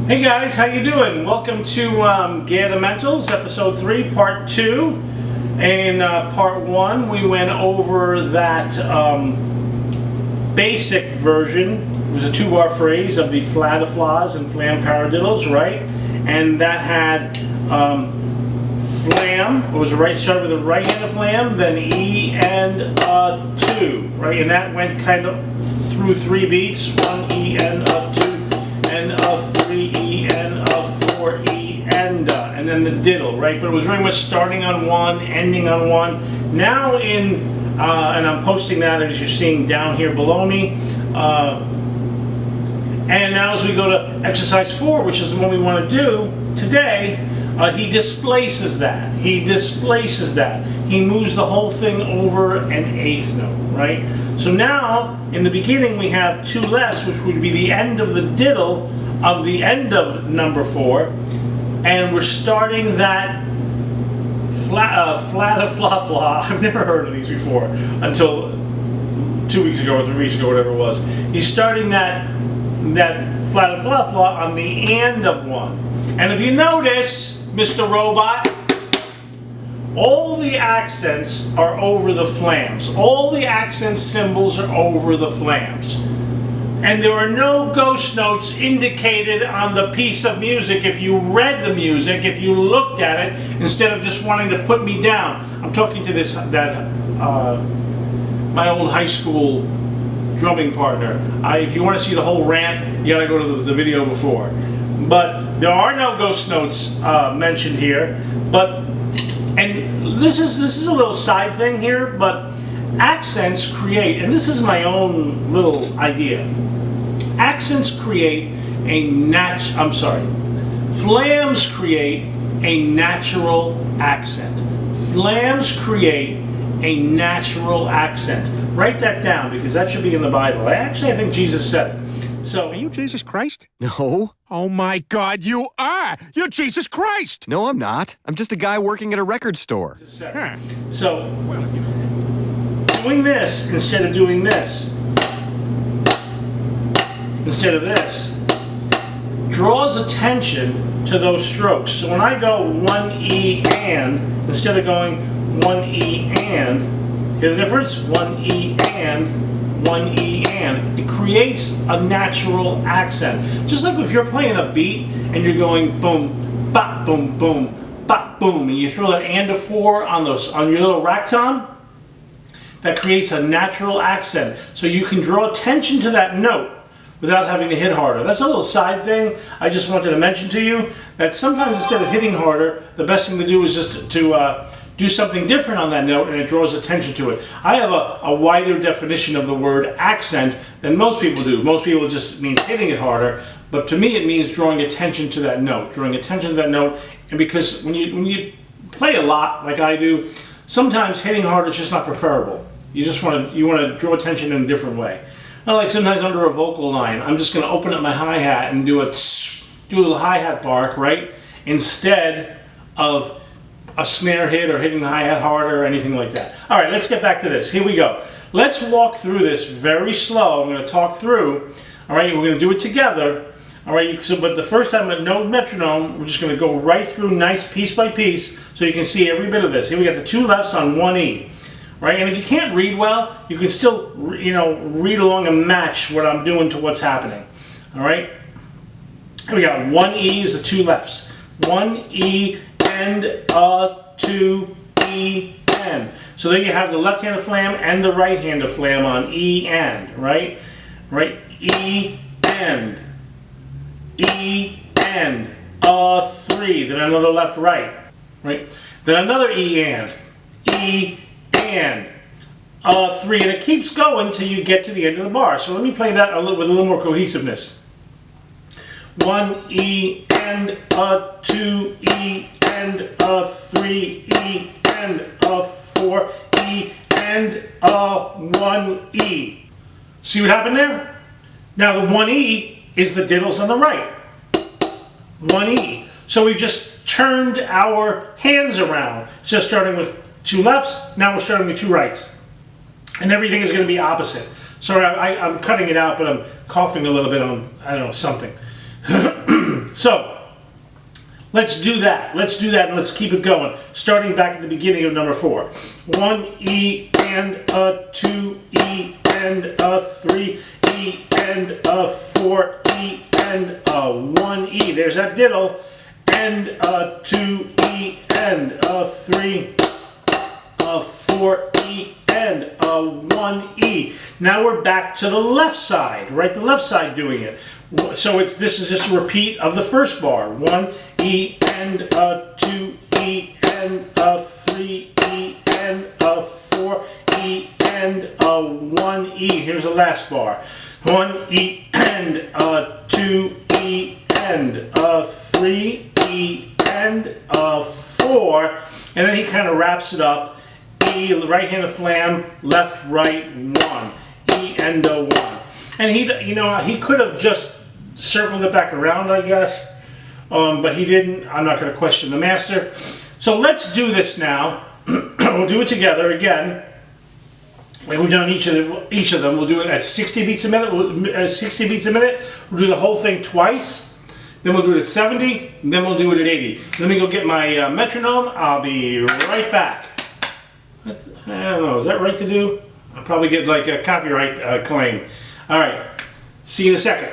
Hey guys, how you doing? Welcome to Gaddimentals, episode 3, part 2. In part 1, we went over that basic version. It was a 2-bar phrase of the Fladiflaflas and flamadiddles, right? And that had flam. It was started with the right hand of flam, then E and 2, right? And that went kind of through 3 beats: 1 E and 2. And 3 E and 4 E and then the diddle, right? But it was very much starting on 1, ending on 1. Now and I'm posting that as you're seeing down here below me. And now as we go to exercise 4, which is the one we want to do today, he displaces that. He moves the whole thing over an 8th note, right? So now, in the beginning, we have 2 lefts, which would be the end of the diddle of the end of number 4, and we're starting that Fladiflaflas. I've never heard of these before until 2 weeks ago or 3 weeks ago, whatever it was. He's starting that Fladiflaflas on the end of 1. And if you notice, Mr. Robot, all the accents are over the flams. All the accent symbols are over the flams. And there are no ghost notes indicated on the piece of music if you read the music, if you looked at it, instead of just wanting to put me down. I'm talking to my old high school drumming partner. If you want to see the whole rant, you gotta go to the video before. But there are no ghost notes mentioned here. And this is a little side thing here, but accents create, and this is my own little idea. Accents create flams create a natural accent. Flams create a natural accent. Write that down because that should be in the Bible. I think Jesus said it. So, are you Jesus Christ? No. Oh my God, you are! You're Jesus Christ! No, I'm not. I'm just a guy working at a record store. Huh. So, doing this instead of doing this, instead of this, draws attention to those strokes. So when I go 1 E and, instead of going 1 E and, hear the difference? 1 E and, 1 E and. It creates a natural accent. Just like if you're playing a beat and you're going boom, bop, boom, boom, bop, boom, and you throw that and a 4 on your little rack tom, that creates a natural accent. So you can draw attention to that note without having to hit harder. That's a little side thing I just wanted to mention to you, that sometimes instead of hitting harder, the best thing to do is just to do something different on that note, and it draws attention to it. I have a wider definition of the word accent than most people do. Most people just means hitting it harder, but to me it means drawing attention to that note. And because when you play a lot like I do, sometimes hitting harder is just not preferable. You want to draw attention in a different way. Like sometimes under a vocal line, I'm just going to open up my hi-hat and do a little hi-hat bark, right? Instead of a snare hit or hitting the hi-hat harder or anything like that. All right, let's get back to this. Here we go. Let's walk through this very slow. I'm going to talk through. All right, we're going to do it together. All right, but the first time with no metronome, we're just going to go right through nice piece by piece so you can see every bit of this. Here we got the 2 lefts on 1 E. Right, and if you can't read well, you can still, read along and match what I'm doing to what's happening. All right, here we got 1 E is the 2 lefts. 1 E and 2 E and. So there you have the left-handed flam and the right-handed flam on E and. Right, E and, E and. 3. Then another left right. Right. Then another E and. E and 3, and it keeps going till you get to the end of the bar. So let me play that with a little more cohesiveness. 1 E and 2 E and 3 E and 4 E and 1 E. See what happened there? Now the 1 E is the diddles on the right. 1 E. So we've just turned our hands around. So starting with 2 lefts, now we're starting with 2 rights. And everything is going to be opposite. Sorry, I'm cutting it out, but I'm coughing a little bit on, I don't know, something. So let's do that. Let's do that and let's keep it going. Starting back at the beginning of number 4. 1 E and a 2 E and a 3 E and a 4 E and a 1 E. There's that diddle. And a 2 E and a 3 a 4 E and a 1 E. Now we're back to the left side, right? The left side doing it. So this is just a repeat of the first bar. 1 E and a 2 E and a 3 E and a 4 E and a 1 E. Here's the last bar. 1 E and a 2 E and a 3 E and a 4. And then he kind of wraps it up. E, right-handed flam, left, right, 1. E and a 1. And he could have just circled it back around, I guess, but he didn't. I'm not going to question the master. So let's do this now. We'll do it together again. Like we've done each of them. We'll do it at 60 beats a minute. 60 beats a minute. We'll do the whole thing twice. Then we'll do it at 70. And then we'll do it at 80. Let me go get my metronome. I'll be right back. I don't know, is that right to do? I'll probably get like a copyright claim. All right, see you in a second.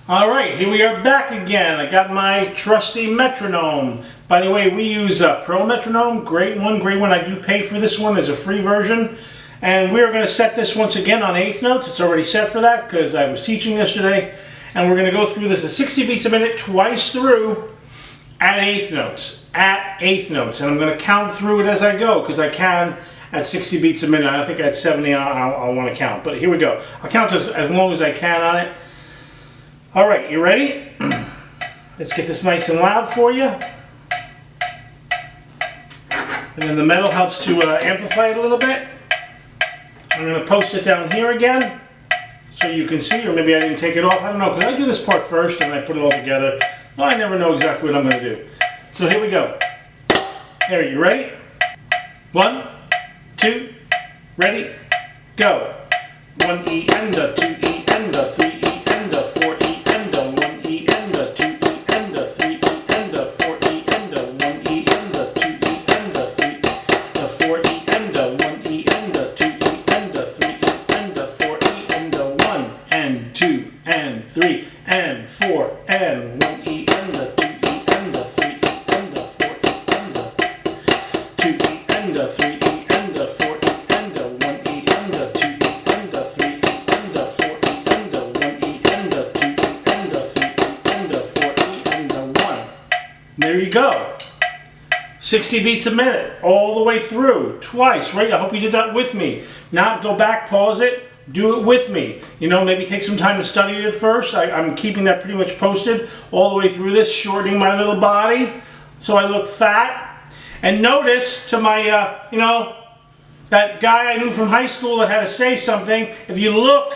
All right, here we are back again. I got my trusty metronome. By the way, we use a Pro metronome, great one, great one. I do pay for this one, there's a free version. And we're gonna set this once again on eighth notes. It's already set for that because I was teaching yesterday. And we're gonna go through this at 60 beats a minute, twice through. At eighth notes, and I'm going to count through it as I go because I can at 60 beats a minute. I think at 70 I'll want to count, but here we go. I'll count as long as I can on it. All right, you ready? Let's get this nice and loud for you. And then the metal helps to amplify it a little bit. I'm going to post it down here again so you can see, or maybe I didn't take it off. I don't know, because I do this part first and I put it all together. Well, I never know exactly what I'm going to do. So here we go. There, you ready? 1, 2, ready, go. 1 E and a 2 E and a 3 E and a 4 E and a 1 E and a 2 E and a 3 E and a 4 E and a 1 E and a 2 E and a 3 a 4 E and a 1 E and a 2 E and a 3 E and a 4 E and a 1 and 2 and 3 and 4 and 1 E and a 2 E and a 3 E and a 4 E and a 2 E and a 3 E and a 4 E and a 1 E and a 2 E and a 3 E and a 4 E and a 1 E and a 2 E and a 3 E and a 4 E and a 1. There you go. 60 beats a minute all the way through twice, right? I hope you did that with me. Now go back, pause it. Do it with me. You know, maybe take some time to study it at first. I'm keeping that pretty much posted all the way through this, shortening my little body so I look fat. And notice to my, that guy I knew from high school that had to say something, if you look,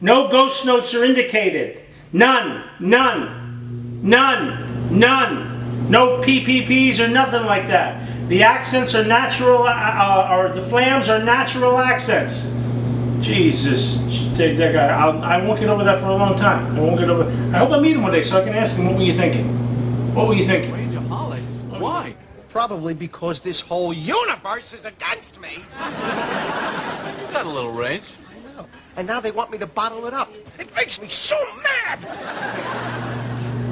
no ghost notes are indicated. None, none, none, none. No PPPs or nothing like that. The accents are natural, or the flams are natural accents. Jesus, take that guy. I won't get over that for a long time. I won't get over. I hope I meet him one day so I can ask him, what were you thinking? What were you thinking? Rageaholics? Why? Probably because this whole universe is against me. You got a little rage. I know. And now they want me to bottle it up. It makes me so mad.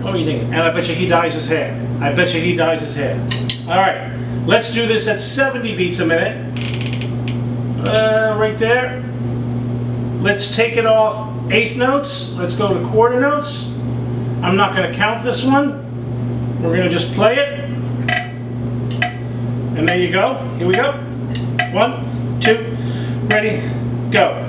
What were you thinking? And I bet you he dyes his hair. I bet you he dyes his hair. All right, let's do this at 70 beats a minute. Right there. Let's take it off eighth notes. Let's go to quarter notes. I'm not going to count this one. We're going to just play it. And there you go. Here we go. 1, 2, ready, go.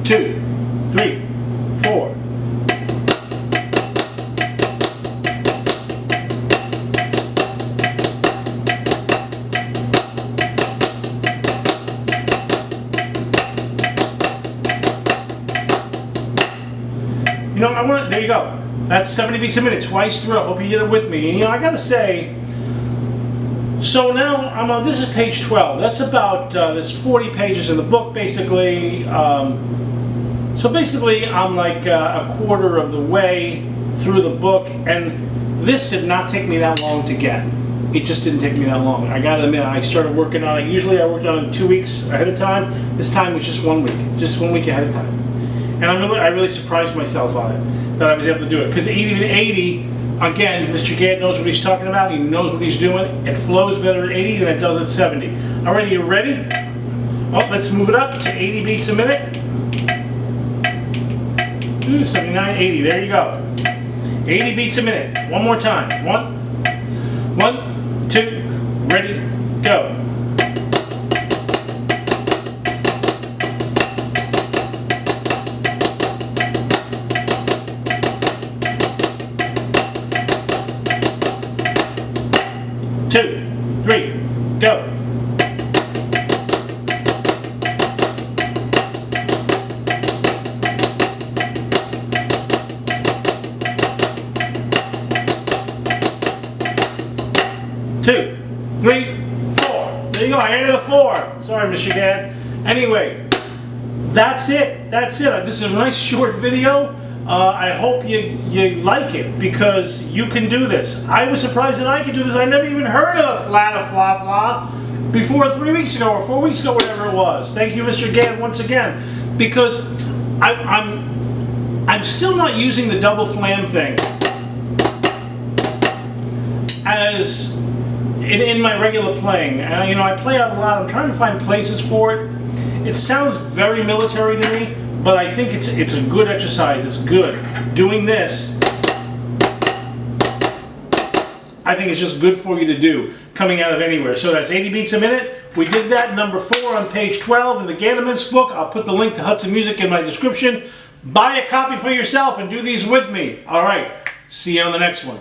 Two, 3, 4. You know, there you go. That's 70 beats a minute, twice through. I hope you did it with me. And you know, I gotta say, so now I'm on, this is page 12. That's about, there's 40 pages in the book, basically. So basically, I'm like a quarter of the way through the book, and this did not take me that long to get. It just didn't take me that long. I gotta admit, I started working on it. Usually I worked on it 2 weeks ahead of time. This time was just 1 week. Just 1 week ahead of time. And I really surprised myself on it, that I was able to do it. Because even 80, again, Mr. Gadd knows what he's talking about. He knows what he's doing. It flows better at 80 than it does at 70. Alrighty, you ready? Oh, let's move it up to 80 beats a minute. 79, 80, there you go. 80 beats a minute. One more time. One, two, ready, go. Two, three, go. Two, three, four. There you go. I added a 4. Sorry, Mr. Gadd. Anyway, that's it. That's it. This is a nice short video. I hope you like it, because you can do this. I was surprised that I could do this. I never even heard of Fladiflaflas before 3 weeks ago or 4 weeks ago, whatever it was. Thank you, Mr. Gadd, once again, because I'm still not using the double flam thing as in my regular playing. You know, I play out a lot. I'm trying to find places for it. It sounds very military to me, but I think it's a good exercise. It's good. Doing this, I think it's just good for you to do, coming out of anywhere. So that's 80 beats a minute. We did that, number 4 on page 12 in the Gaddiments book. I'll put the link to Hudson Music in my description. Buy a copy for yourself and do these with me. All right, see you on the next one.